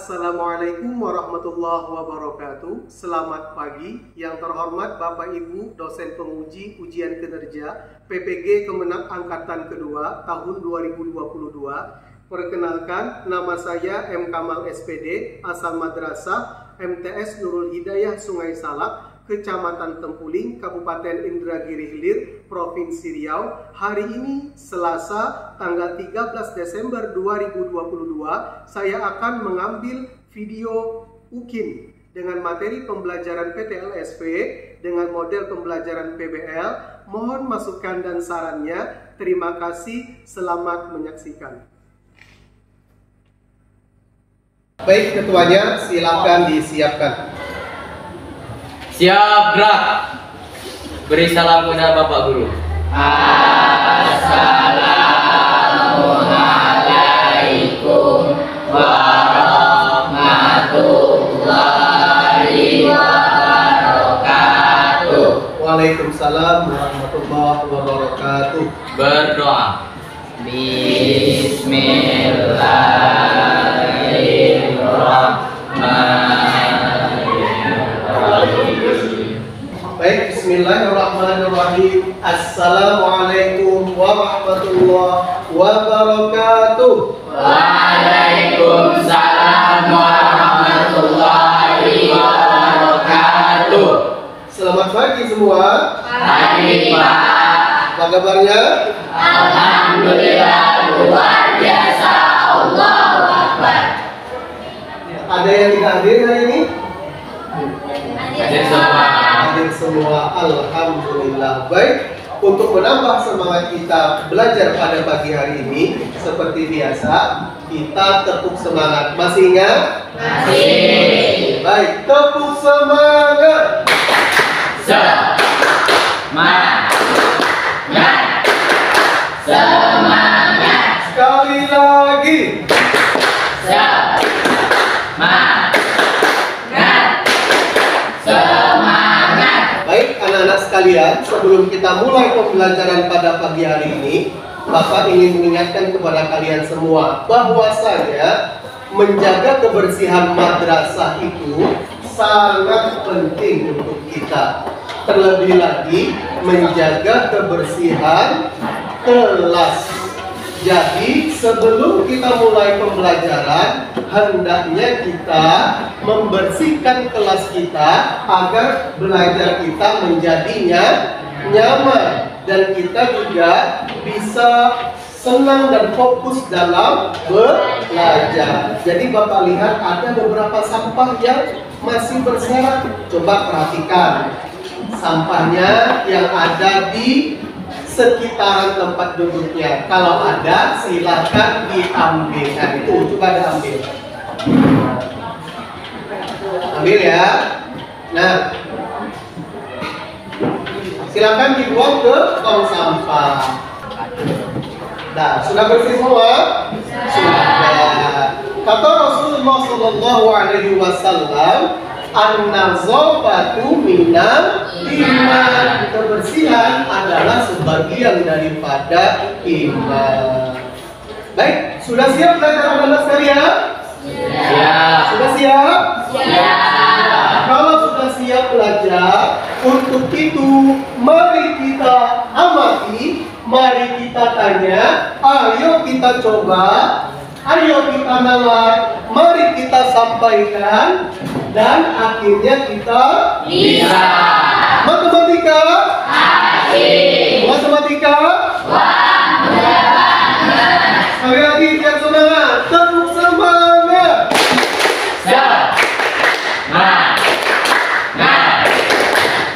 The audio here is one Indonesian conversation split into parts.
Assalamualaikum warahmatullahi wabarakatuh. Selamat pagi. Yang terhormat Bapak Ibu dosen penguji ujian kinerja PPG Kemenak Angkatan Kedua tahun 2022. Perkenalkan, nama saya M. Kamal SPD, asal Madrasah MTS Nurul Hidayah Sungai Salak, Kecamatan Tempuling, Kabupaten Indragiri Hilir, Provinsi Riau. Hari ini Selasa tanggal 13 Desember 2022, saya akan mengambil video UKIN dengan materi pembelajaran PTLSP dengan model pembelajaran PBL. Mohon masukan dan sarannya. Terima kasih, selamat menyaksikan. Baik, ketuanya silakan disiapkan. Siap, gerak. Beri salam kepada Bapak Guru. Assalamualaikum warahmatullahi wabarakatuh. Waalaikumsalam warahmatullahi wabarakatuh. Berdoa. Bismillahirrahmanirrahim. Baik, bismillahirrahmanirrahim. Assalamualaikum warahmatullahi wabarakatuh. Waalaikumsalam warahmatullahi wabarakatuh. Selamat pagi semua. Pagi, Pak. Apa kabarnya? Alhamdulillah, luar biasa. Allahu Akbar. Ada yang tidak hadir hari ini? Hadir semua. Hadir semua, alhamdulillah. Baik, untuk menambah semangat kita belajar pada pagi hari ini, seperti biasa, kita tepuk semangat. Masih ingat? Masih. Baik, tepuk semangat. Semangat. Semangat. Sekali lagi. Semangat. Semangat. Baik, anak-anak sekalian, sebelum kita mulai pembelajaran pada pagi hari ini, Bapak ingin mengingatkan kepada kalian semua bahwasanya menjaga kebersihan madrasah itu sangat penting untuk kita. Terlebih lagi menjaga kebersihan kelas. Jadi sebelum kita mulai pembelajaran, hendaknya kita membersihkan kelas kita agar belajar kita menjadinya nyaman dan kita juga bisa senang dan fokus dalam belajar. Jadi Bapak lihat ada beberapa sampah yang masih berserakan. Coba perhatikan sampahnya yang ada di sekitaran tempat duduknya. Kalau ada, silakan diambil. Nah, itu coba diambil. Ambil ya. Nah, silakan dibuang ke tong sampah. Nah, sudah bersih semua? Sudah. Kata Rasulullah Shallallahu Alaihi Wasallam, an-nazafatu minal iman. Kebersihan adalah sebagian daripada iman. Baik, sudah siap belajar anak-anak sekalian? Siap. Sudah siap? Siap. Kalau sudah siap belajar, untuk itu mari kita amati, mari kita tanya, ayo kita coba, ayo kita nalar, mari kita sampaikan, dan akhirnya kita Bisa. matematika. Asik. Matematika. Wah, mudah banget. Sekali lagi biar semangat, tepuk semangat. Semangat.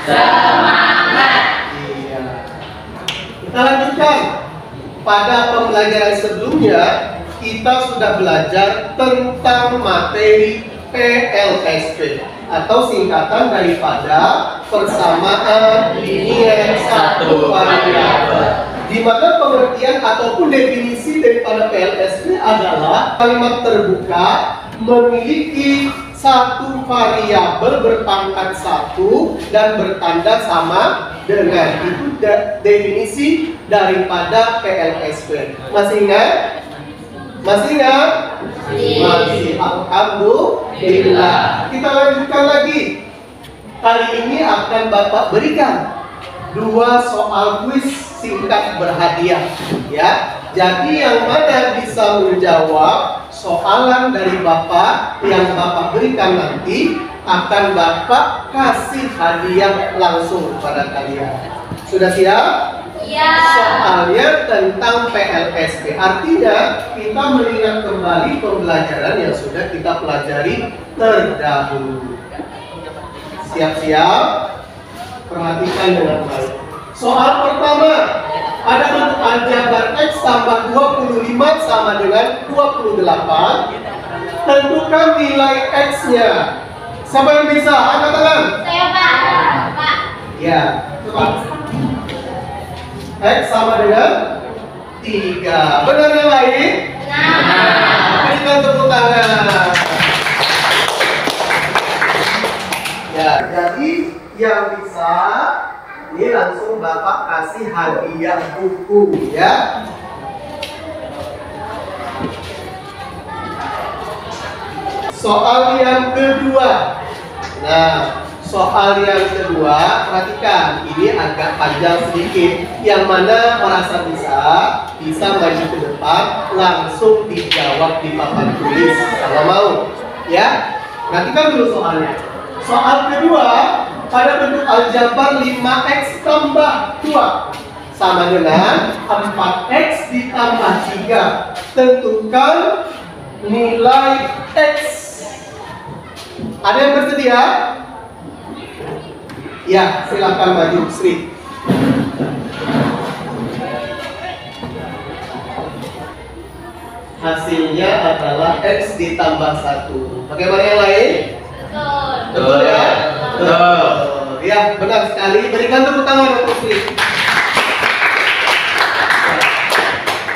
Semangat. Iya. Kita lanjutkan. Pada pembelajaran sebelumnya kita sudah belajar tentang materi PLSP atau singkatan daripada persamaan linear satu variabel. Di mana pengertian ataupun definisi daripada PLSP adalah kalimat terbuka memiliki satu variabel berpangkat satu dan bertanda sama dengan. Itu definisi daripada PLSP. Masih ingat? Masih ingat? Masih. Alhamdulillah. Kita lanjutkan lagi. Kali ini akan Bapak berikan 2 soal kuis singkat berhadiah, ya. Jadi yang mana bisa menjawab soalan dari Bapak yang Bapak berikan nanti akan Bapak kasih hadiah langsung kepada kalian. Sudah siap? Ya. Soalnya tentang PLSP. Artinya kita mengingat kembali pembelajaran yang sudah kita pelajari terdahulu. Siap-siap? Perhatikan dengan baik. Soal pertama, ada bentuk aljabar X tambah 25 sama dengan 28. Tentukan nilai X-nya. Siapa yang bisa? Angkat tangan. Saya Pak. Ya, cepat. X sama dengan 3. Benar yang lain? Nah. Berikan tepuk tangan. Ya, jadi yang bisa ini langsung Bapak kasih hadiah buku, ya. Soal yang kedua. Nah, soal yang kedua, perhatikan, ini agak panjang sedikit. Yang mana merasa bisa maju ke depan, langsung dijawab di papan tulis kalau mau, ya. Perhatikan dulu soalnya. Soal kedua, pada bentuk aljabar 5x tambah 2 sama dengan 4x ditambah 3. Tentukan nilai x. Ada yang bersedia? Ya, silakan maju, Sri. Hasilnya adalah x ditambah 1. Bagaimana yang lain? Betul ya? Betul. Ya, benar sekali. Berikan tepuk tangan untuk Sri.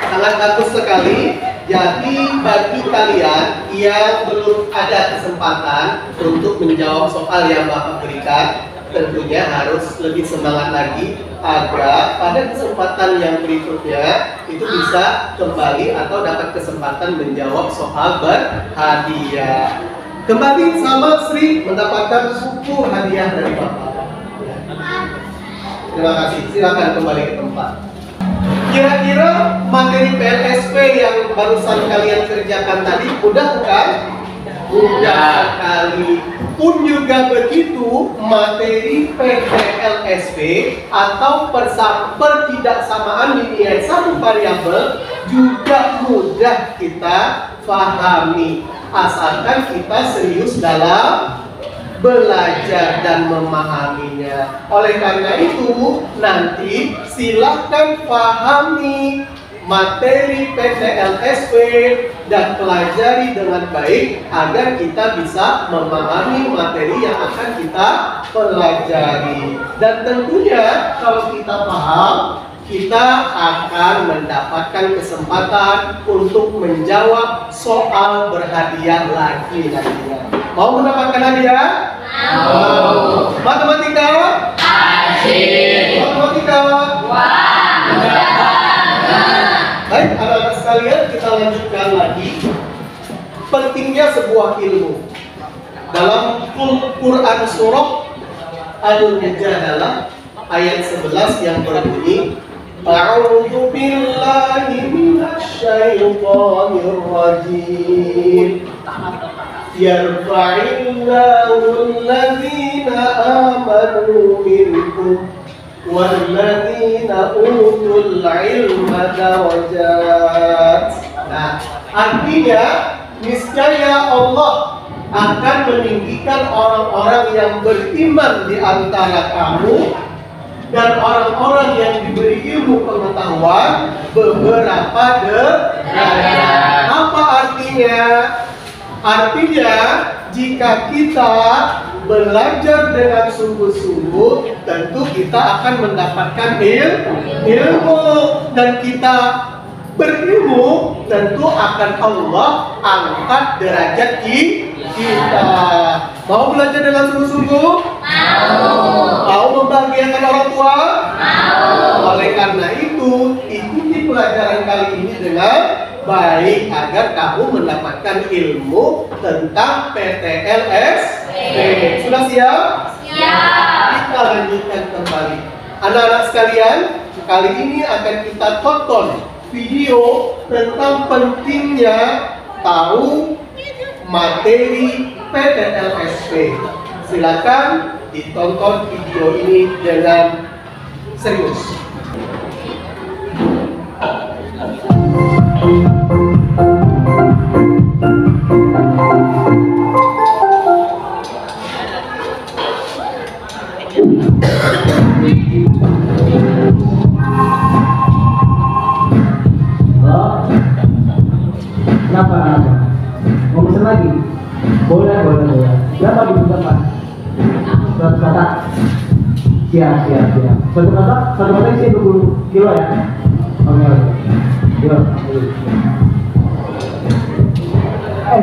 Sangat bagus sekali. Jadi bagi kalian yang belum ada kesempatan untuk menjawab soal yang Bapak berikan, tentunya harus lebih semangat lagi agar pada kesempatan yang berikutnya itu bisa kembali atau dapat kesempatan menjawab soal berhadiah. Kembali sama Sri mendapatkan buku hadiah dari Bapak. Terima kasih. Silakan kembali ke tempat. Kira-kira materi PLSP yang barusan kalian kerjakan tadi mudah bukan? Mudah sekali. Pun juga begitu materi PLSP atau pertidaksamaan linear satu variabel juga mudah kita pahami. Asalkan kita serius dalam belajar dan memahaminya. Oleh karena itu, nanti silahkan pahami materi PTLSP dan pelajari dengan baik agar kita bisa memahami materi yang akan kita pelajari. Dan tentunya kalau kita paham, kita akan mendapatkan kesempatan untuk menjawab soal berhadiah lagi nantinya. Mau mendapatkan hadiah? Mau. Matematika? Asik. Matematika? Wah, mudah banget. Baik, anak-anak sekalian, kita lanjutkan lagi. Pentingnya sebuah ilmu. Dalam Quran surah Al-Mujadalah ayat 11 yang berbunyi, A'udzu billahi minasyaitonir rajim. Yarfa'illahu alladhina amanu minkum walladzina utul ilma darajat. Nah, artinya niscaya Allah akan meninggikan orang-orang yang beriman di antara kamu dan orang-orang yang diberi ilmu pengetahuan beberapa derajat. Apa artinya? Artinya, jika kita belajar dengan sungguh-sungguh, tentu kita akan mendapatkan ilmu, dan kita berilmu, tentu akan Allah angkat derajat kita. Mau belajar dengan sungguh-sungguh? Mau. Mau membahagiakan orang tua? Mau. Oleh karena itu, ikuti pelajaran kali ini dengan Baik, agar kamu mendapatkan ilmu tentang PTLSP. Sudah siap? Siap. Kita lanjutkan kembali. Anak-anak sekalian, kali ini akan kita tonton video tentang pentingnya tahu materi PTLSP. Silakan ditonton video ini dengan serius. Kenapa? Mau pesen lagi? Boleh. Berapa di berapa? 100 kotak. Siap. Satu kotak isi 20 kilo ya? Oke. Yuk.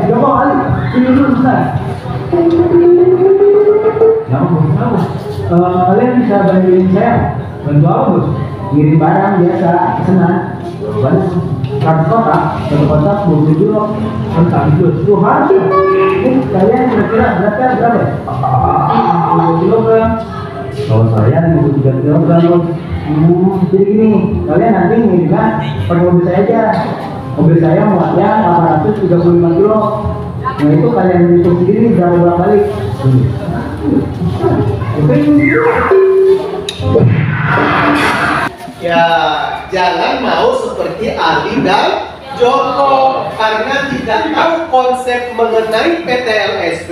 Joko kali. Sini dulu bentar. Jangan. Kalian bisa bantuin saya? Bantu apa, Bos? Ngirim barang biasa, pesanan. Bantu 100 kotak, 1 kotak 20 kilo. Tentang itu 10 hari. Ini kalian kira-kira beratnya berapa ya? 20 kilogram. Kalau saya 23 kilogram, Bos. Jadi gini, kalian nanti ngirimnya per mobil saya aja. Mobil saya muatnya 835 kilo. Nah itu kalian hitung sendiri berapa kali. Ya, jangan mau seperti Ali dan Joko, karena tidak tahu konsep mengenai PTLSP,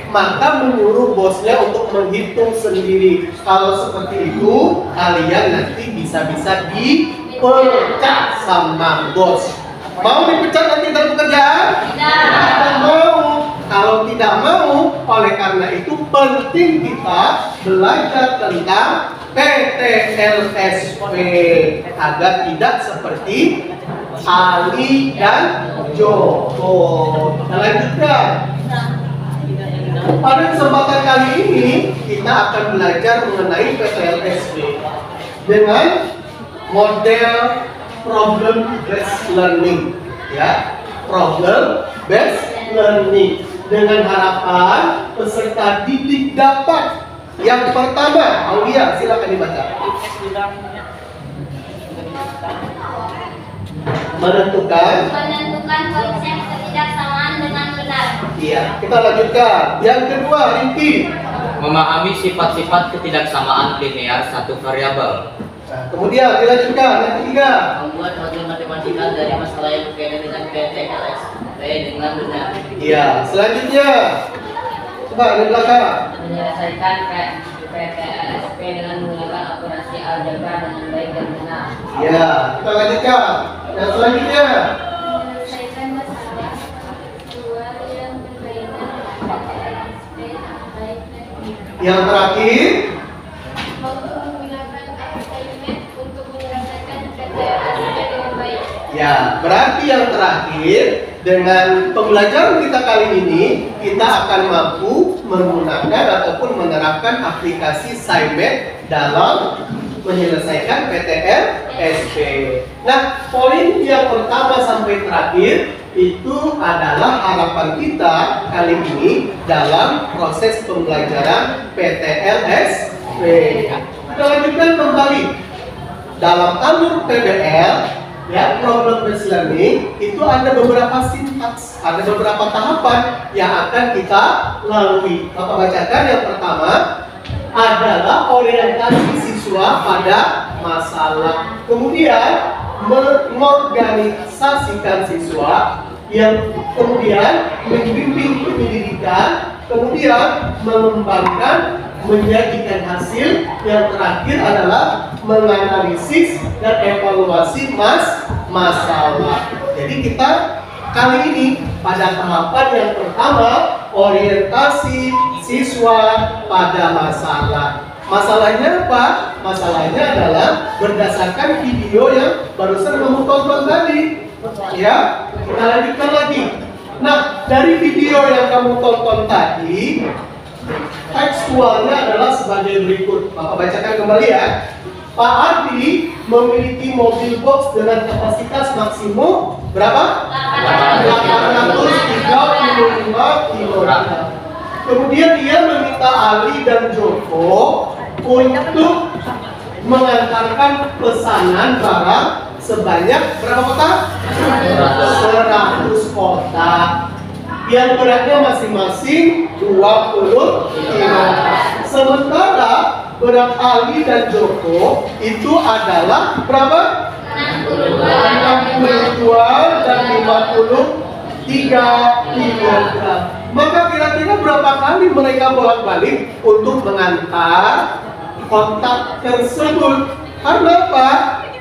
maka menyuruh bosnya untuk menghitung sendiri. Kalau seperti itu, kalian nanti bisa-bisa dipecat sama bos. Mau dipecat nanti dalam pekerjaan? Tidak mau. Kalau tidak mau, oleh karena itu penting kita belajar tentang PTLSP agar tidak seperti Ali dan Joko. Kita lanjutkan. Pada kesempatan kali ini kita akan belajar mengenai PTLSP dengan model problem based learning, ya, problem based learning, dengan harapan peserta didik dapat yang pertama. Aulia, silakan dibaca. Menentukan konsep ketidaksamaan dengan benar. Iya, kita lanjutkan. Yang kedua, Rinki. Memahami sifat-sifat ketidaksamaan linear satu variabel. Nah, kemudian dilanjutkan. Yang ketiga, Membuat model matematika dari masalah yang berkaitan dengan PTLSP dengan benar. iya. Selanjutnya, coba di belakang. Menyelesaikan PTLSP dengan menggunakan operasi algebra dengan baik dan benar. Iya, kita lanjutkan. Yang selanjutnya, Menyelesaikan masalah dua yang berkaitan dengan PTLSP dengan baik dan benar. yang terakhir, Menggunakan assignment untuk menyelesaikan PTLSP dengan baik. ya, berarti yang terakhir, dengan pembelajaran kita kali ini, kita akan mampu menggunakan ataupun menerapkan aplikasi SciMath dalam menyelesaikan PTLSP. Nah, poin yang pertama sampai terakhir itu adalah harapan kita kali ini dalam proses pembelajaran PTLSP. Kita lanjutkan kembali. Dalam alur PBL, ya, problem based learning itu ada beberapa sintaks, ada beberapa tahapan yang akan kita lalui. Bapak bacakan. Yang pertama adalah orientasi siswa pada masalah, kemudian mengorganisasikan siswa, yang kemudian membimbing pendidikan, kemudian mengembangkan, menyajikan hasil, yang terakhir adalah menganalisis dan evaluasi masalah. Jadi kita kali ini pada tahapan yang pertama, orientasi siswa pada masalah. Masalahnya apa? Masalahnya adalah berdasarkan video yang barusan kamu tonton tadi. Ya, kita lanjutkan lagi. Nah, dari video yang kamu tonton tadi, tekstualnya adalah sebagai berikut. Bapak bacakan kembali ya. Pak Ardi memiliki mobil box dengan kapasitas maksimum berapa? 835 kg. Kemudian dia meminta Ali dan Joko untuk mengantarkan pesanan barang sebanyak berapa kotak? 100 kotak. Yang beratnya masing-masing 20 kg. Sementara berat Ali dan Joko itu adalah berapa? 62 dan 53 kg. Maka kira-kira berapa kali mereka bolak-balik untuk mengantar kotak tersebut? Karena apa?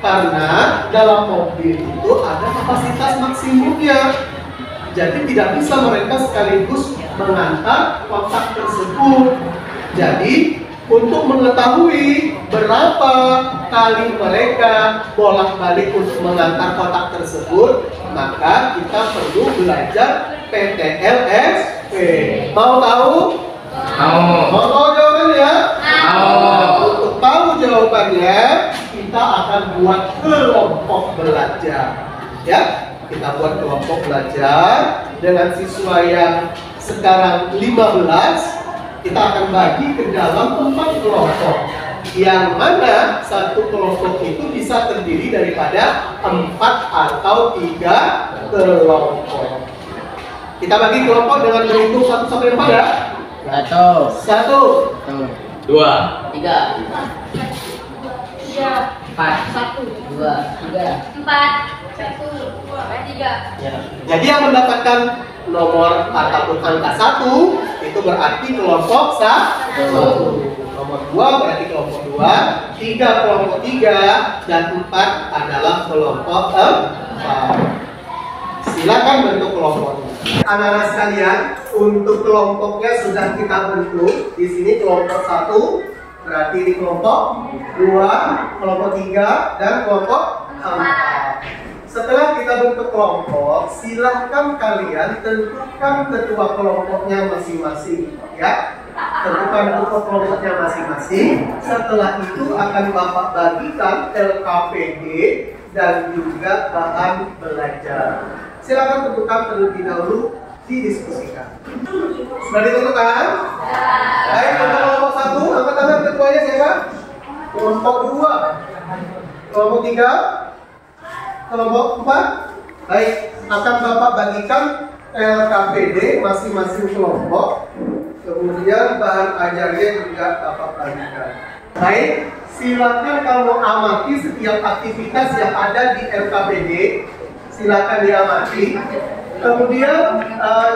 Karena dalam mobil itu ada kapasitas maksimumnya. Jadi tidak bisa mereka sekaligus mengantar kotak tersebut. Jadi untuk mengetahui berapa kali mereka bolak-balik untuk mengantar kotak tersebut, maka kita perlu belajar PTLSP. Mau tahu? Mau tahu jawabannya? Untuk tahu jawabannya, kita akan buat kelompok belajar. Ya, kita buat kelompok belajar dengan siswa yang sekarang 15. Kita akan bagi ke dalam 4 kelompok, yang mana satu kelompok itu bisa terdiri daripada 4 atau 3 kelompok. Kita bagi kelompok dengan berhitung 1 sampai 4 ya. 1, 2, 3, 4, 1, 2, 3, 4, 1, 2, 3. Jadi yang mendapatkan nomor ataupun angka 1 itu berarti kelompok 1. Nomor 2 berarti kelompok 2, 3 kelompok 3, dan 4 adalah kelompok 4. Silakan bentuk kelompoknya. Anak-anak sekalian, untuk kelompoknya sudah kita bentuk. Di sini kelompok 1 berarti di kelompok 2, kelompok 3, dan kelompok 4. Setelah kita bentuk kelompok, silahkan kalian tentukan ketua kelompoknya masing-masing, ya. Tentukan ketua kelompoknya masing-masing. Setelah itu akan Bapak bagikan LKPD dan juga bahan belajar. Silakan tentukan terlebih dahulu, didiskusikan. Sudah ditentukan? Baik, untuk kelompok 1, angkat tangan ketuanya siapa? Kelompok 2, kelompok 3, kelompok 4. Baik, akan Bapak bagikan LKPD masing-masing kelompok. Kemudian bahan ajarnya juga Bapak bagikan. Baik, silakan kamu amati setiap aktivitas yang ada di LKPD. Silakan diamati. Kemudian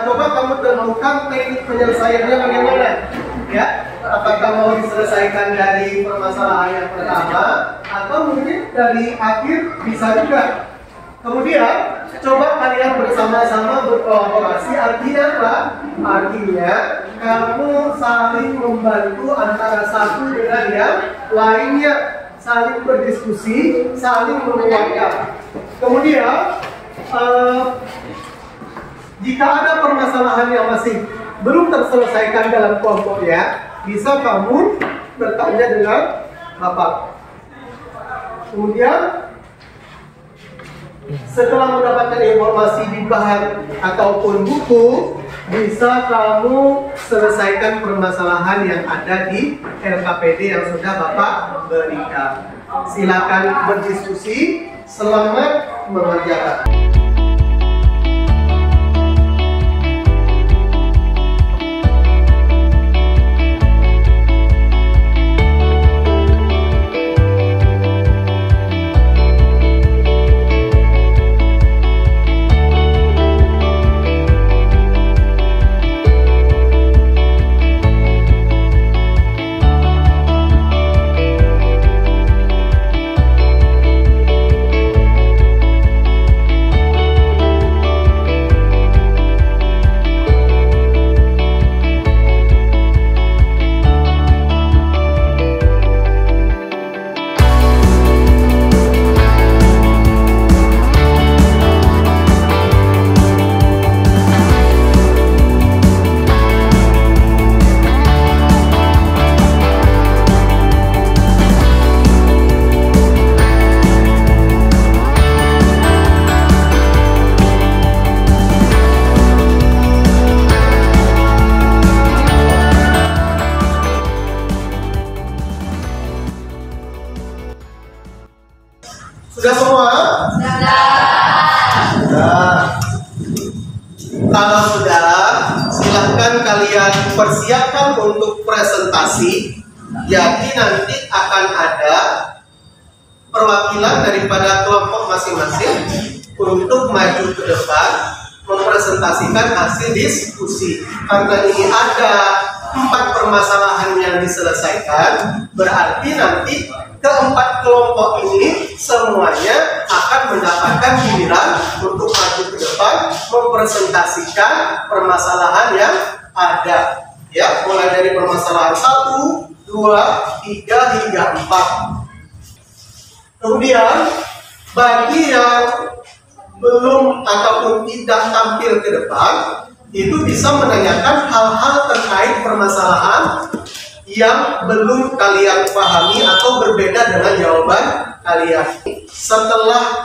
coba kamu temukan teknik penyelesaiannya bagaimana, ya? Apakah mau diselesaikan dari permasalahan yang pertama atau mungkin dari akhir, bisa juga. Kemudian coba kalian bersama-sama berkolaborasi. Artinya apa? Artinya kamu saling membantu antara satu dengan yang lainnya, saling berdiskusi, saling menguatkan. Kemudian jika ada permasalahan yang masih belum terselesaikan dalam kelompoknya, bisa kamu bertanya dengan Bapak. Kemudian setelah mendapatkan informasi di bahan ataupun buku, bisa kamu selesaikan permasalahan yang ada di LKPD yang sudah Bapak berikan. Silakan berdiskusi. Selamat mengerjakan. untuk presentasi. Jadi nanti akan ada perwakilan daripada kelompok masing-masing untuk maju ke depan mempresentasikan hasil diskusi. Karena ini ada 4 permasalahan yang diselesaikan, berarti nanti keempat kelompok ini semuanya akan mendapatkan giliran untuk maju ke depan mempresentasikan permasalahan yang ada. Ya, mulai dari permasalahan 1, 2, 3 hingga 4. Kemudian bagi yang belum ataupun tidak tampil ke depan, itu bisa menanyakan hal-hal terkait permasalahan yang belum kalian pahami atau berbeda dengan jawaban kalian. Setelah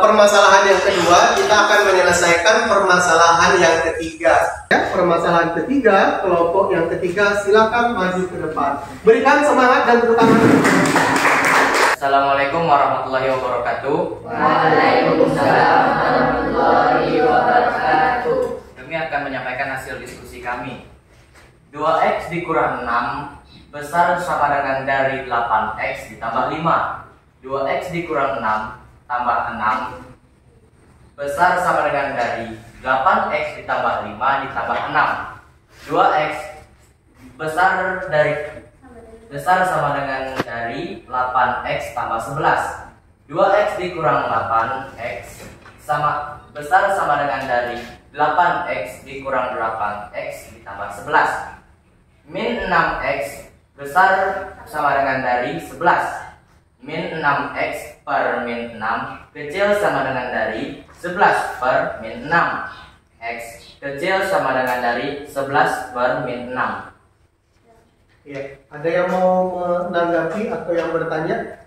permasalahan yang kedua, kita akan menyelesaikan permasalahan yang ketiga. Ya, permasalahan ketiga, kelompok yang ketiga, silakan maju ke depan. Berikan semangat dan tepuk tangan. Assalamualaikum warahmatullahi wabarakatuh. Waalaikumsalam warahmatullahi wabarakatuh. Kami akan menyampaikan hasil diskusi kami. 2x dikurang 6 besar sama dengan dari 8x ditambah 5. 2x dikurang 6 tambah 6 besar sama dengan dari 8x ditambah 5 ditambah 6. 2x besar sama dengan dari 8x tambah 11. 2x dikurang 8x besar sama dengan dari 8x dikurang 8x ditambah 11. Min 6x besar sama dengan dari 11. Min 6x per min 6 kecil sama dengan dari 11 per min 6. X kecil sama dengan dari 11 per min 6. Ya, ada yang mau menanggapi atau yang bertanya?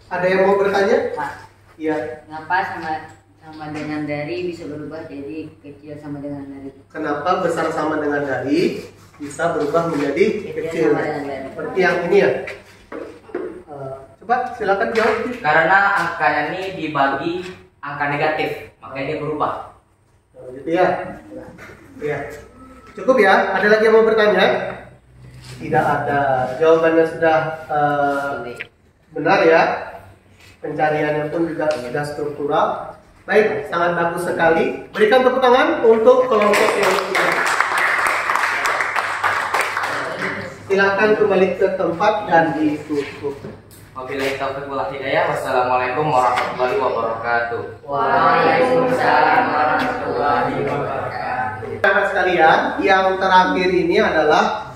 Ada yang mau bertanya? Pak, Iya. kenapa sama dengan dari bisa berubah jadi kecil sama dengan dari? Kenapa besar sama dengan dari bisa berubah menjadi kecil? sama dengan dari. Seperti yang ini ya. Coba silakan jawab. Karena angkanya ini dibagi angka negatif, makanya dia berubah. Gitu ya. Iya. Cukup ya? Ada lagi yang mau bertanya? Tidak ada. Jawabannya sudah benar ya. Pencariannya pun juga sudah struktural. Baik, sangat bagus sekali. Berikan tepuk tangan untuk kelompok yang ketiga. Silakan kembali ke tempat dan ditutup. Wabillahi taufiq wal hidayah. Wassalamualaikum warahmatullahi wabarakatuh. Waalaikumsalam warahmatullahi wabarakatuh. Sahabat sekalian, yang terakhir ini adalah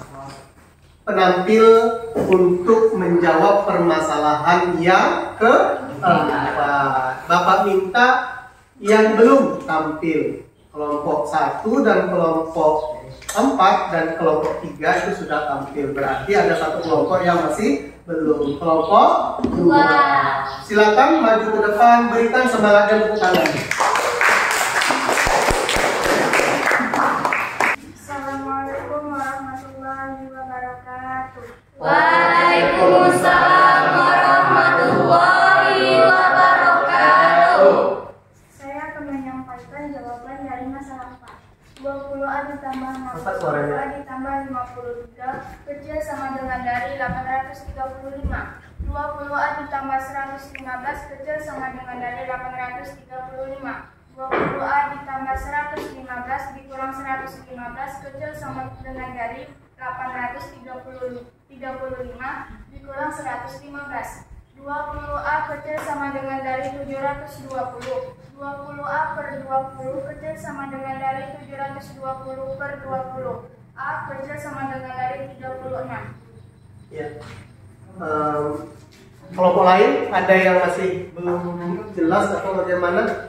penampil untuk menjawab permasalahan yang keempat. Bapak minta yang belum tampil, kelompok 1 dan kelompok 4 dan kelompok 3 itu sudah tampil. Berarti ada satu kelompok yang masih belum, kelompok 2. Silakan maju ke depan, berikan semangat dan tepuk tangan. Assalamualaikum warahmatullahi wabarakatuh. Waalaikumsalam warahmatullahi wabarakatuh. Saya akan menyampaikan jawaban dari masalah 4. 20A ditambah Angkat suaranya. 60A ditambah 53 kecil sama dengan dari 835. 20A ditambah 115 kecil sama dengan dari 835. 20A ditambah 115 dikurang 115 kecil sama dengan dari 835 dikurang 115. 20A kecil sama dengan dari 720. 20A per 20 kecil sama dengan dari 720 per 20. A kecil sama dengan dari 36. Ya. Kelompok lain ada yang masih belum jelas atau bagaimana?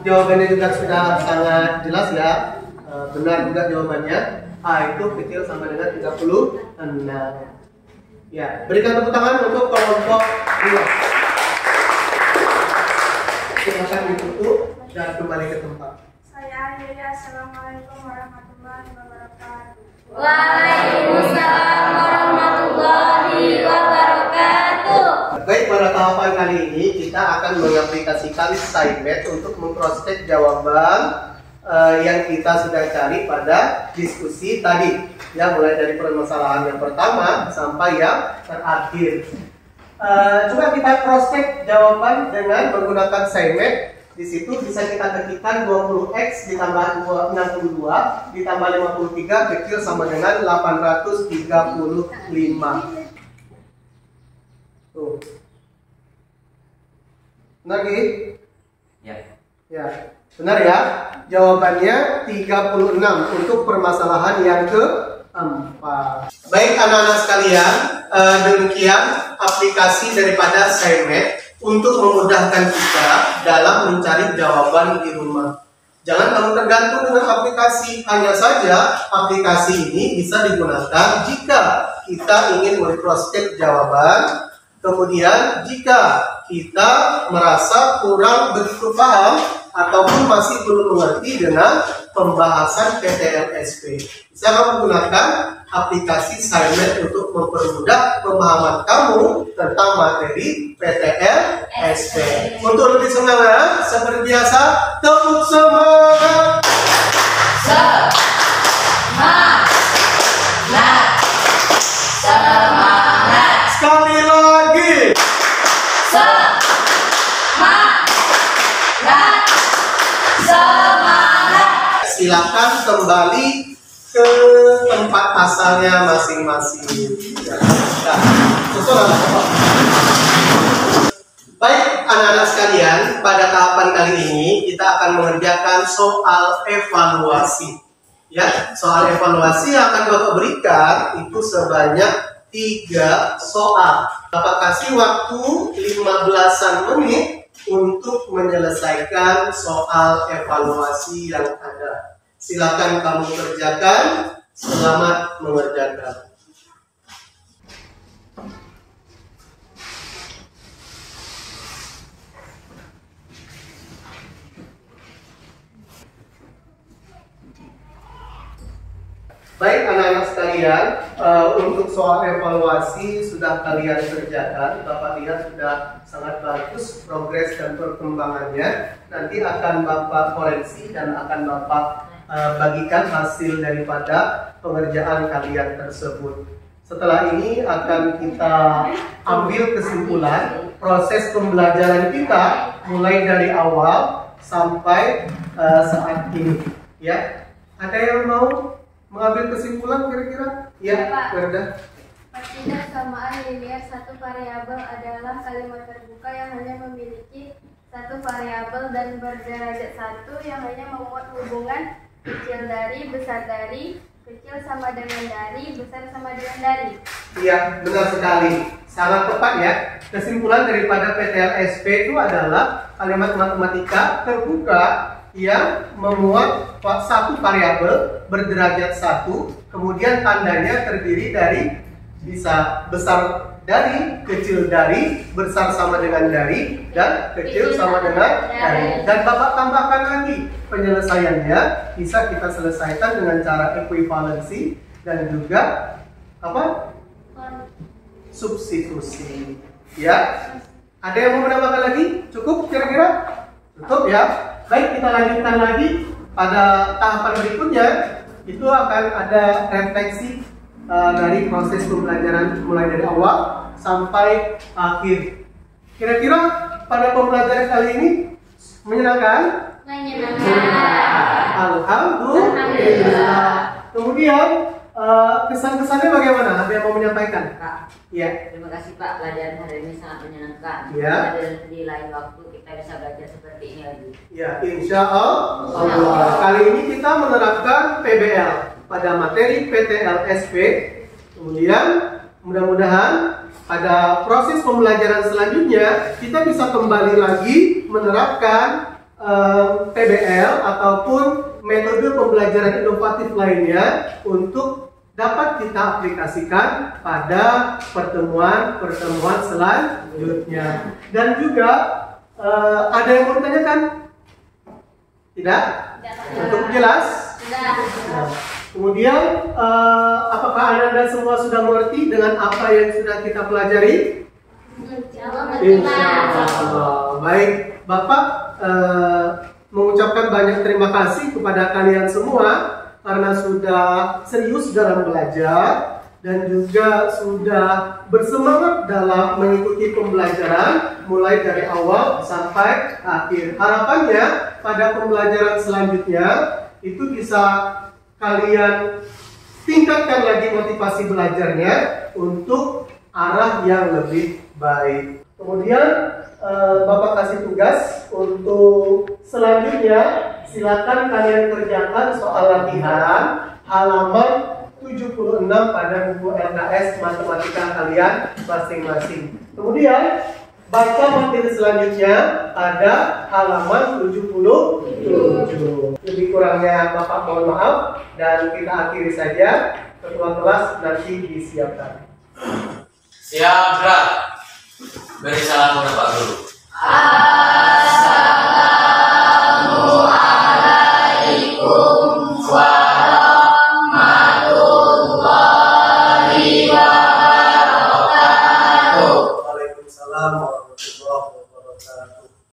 Jawabannya juga sudah sangat jelas ya. Benar juga jawabannya. A itu kecil sama dengan 36. Ya, berikan tepuk tangan untuk kelompok 2. Silakan ditutup dan kembali ke tempat. Saya Yaya. Assalamualaikum warahmatullahi wabarakatuh. Waalaikumsalam warahmatullahi wabarakatuh. Baik, pada tahapan kali ini kita akan mengaplikasikan SciMath untuk mengcross-check jawaban yang kita sudah cari pada diskusi tadi, ya, mulai dari permasalahan yang pertama sampai yang terakhir. Coba kita cross check jawaban dengan menggunakan SciMath. Di situ bisa kita ketikkan 20x ditambah 62 ditambah 53 kecil sama dengan 835. Tuh. Benar, Gi? Ya. Ya, benar ya. Jawabannya 36 untuk permasalahan yang keempat. Baik anak-anak sekalian, demikian aplikasi daripada SciMath untuk memudahkan kita dalam mencari jawaban di rumah. Jangan kamu tergantung dengan aplikasi. Hanya saja aplikasi ini bisa digunakan jika kita ingin cross-check jawaban. Kemudian jika kita merasa kurang begitu paham ataupun masih belum mengerti dengan pembahasan PTLSP, bisa kamu gunakan aplikasi SciMath untuk mempermudah pemahaman kamu tentang materi PTLSP. Untuk lebih semangat, seperti biasa, tepuk semangat. Semangat. Sekali lagi. Semangat. Silakan kembali ke tempat asalnya masing-masing. Baik anak-anak sekalian, pada tahapan kali ini kita akan mengerjakan soal evaluasi. Ya, soal evaluasi yang akan Bapak berikan itu sebanyak 3 soal. Bapak kasih waktu 15-an menit untuk menyelesaikan soal evaluasi yang ada. Silakan kamu kerjakan. Selamat mengerjakan. Baik anak-anak sekalian, untuk soal evaluasi sudah kalian kerjakan. Bapak lihat sudah sangat bagus progres dan perkembangannya. Nanti akan Bapak koreksi dan akan Bapak bagikan hasil daripada pengerjaan kalian tersebut. Setelah ini akan kita ambil kesimpulan proses pembelajaran kita mulai dari awal sampai saat ini. Ya, ada yang mau mengambil kesimpulan kira-kira? Ya, Verda. Tidak samaan linear satu variabel adalah kalimat terbuka yang hanya memiliki satu variabel dan berderajat satu yang hanya memuat hubungan kecil dari, besar dari, kecil sama dengan dari, besar sama dengan dari. Iya, benar sekali. Sangat tepat ya. Kesimpulan daripada PTLSP itu adalah kalimat matematika terbuka yang memuat satu variabel berderajat satu, kemudian tandanya terdiri dari bisa besar dari, kecil dari, besar sama dengan dari, dan kecil sama dengan dari. Dan Bapak tambahkan lagi penyelesaiannya bisa kita selesaikan dengan cara ekuivalensi dan juga apa? Substitusi. Ya. Ada yang mau menambahkan lagi? Cukup kira-kira? Cukup ya. Baik, kita lanjutkan lagi pada tahapan berikutnya. Itu akan ada refleksi dari proses pembelajaran mulai dari awal sampai akhir. Kira-kira pada pembelajaran kali ini menyenangkan? Alhamdulillah. Kemudian kesan-kesannya bagaimana? Ada yang mau menyampaikan? Pak, ya. terima kasih Pak, pelajaran hari ini sangat menyenangkan. Ya. Dan di lain waktu kita bisa belajar seperti ini lagi. Ya, insya Allah. Kali ini kita menerapkan PBL pada materi PTLSP. Kemudian mudah-mudahan pada proses pembelajaran selanjutnya kita bisa kembali lagi menerapkan PBL ataupun metode pembelajaran inovatif lainnya untuk dapat kita aplikasikan pada pertemuan-pertemuan selanjutnya. Dan juga ada yang mau ditanyakan? Tidak? Untuk jelas? Nah, kemudian apakah Anda semua sudah mengerti dengan apa yang sudah kita pelajari? Insya Allah. Baik, Bapak mengucapkan banyak terima kasih kepada kalian semua karena sudah serius dalam belajar dan juga sudah bersemangat dalam mengikuti pembelajaran mulai dari awal sampai akhir. Harapannya pada pembelajaran selanjutnya itu bisa kalian tingkatkan lagi motivasi belajarnya untuk arah yang lebih baik. Kemudian Bapak kasih tugas untuk selanjutnya, silakan kalian kerjakan soal latihan halaman 76 pada buku LKS matematika kalian masing-masing. Kemudian baca materi selanjutnya pada halaman 77. Lebih kurangnya Bapak mohon maaf dan kita akhiri saja. Ketua kelas nanti disiapkan. Siap, Bra. Beri salam kepada Pak